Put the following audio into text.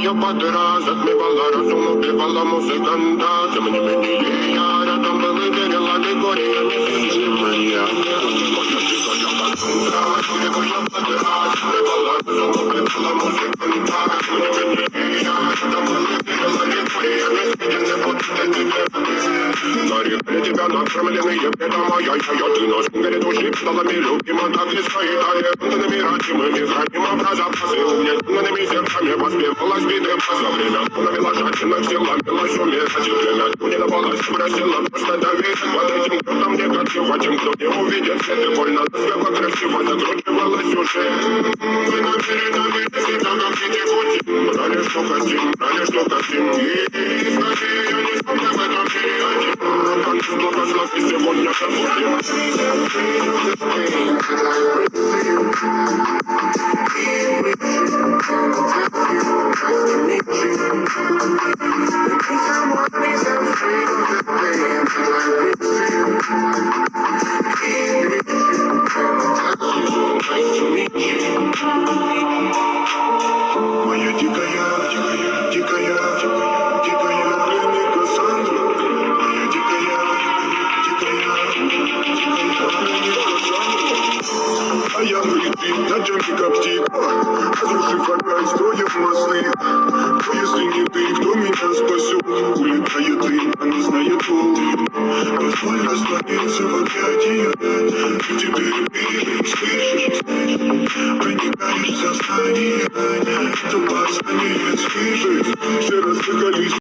дикая пантера затмевала разум, убивала музыканта. Тем не менее я рядом был и верила легориями среди моя. Моя дикая пантера, дикая пантера затмевала разум, убивала музыканта. Тем не менее я рядом был и верила легориями среди моя. Нарекли тебя накормленные предом, ай-яй-яй, ты наш горит души педалами любима, так и стоит талентными родимыми, храним образа. Угнетенными сердцами воспевалась битва за время. Навела жадина, сила, милость, умеет время. Не давалась, просила просто доверить. Под этим кто-то мне красиво, чем кто не увидит свет. И больно, насколько красиво закручивалась уже. Мы намерены себя, как эти пути. Брали, что хотим, брали, что хотим. И скорее я не смогу в этом мире один. Танец благослови сегодня забудем. Моя дикая пленник Кассандра. Моя дикая пленник Кассандра. А я прилетит на джанке как птица, разрушив опять, строя мосты. Кто, если не ты, кто меня спасет? Улетая ты,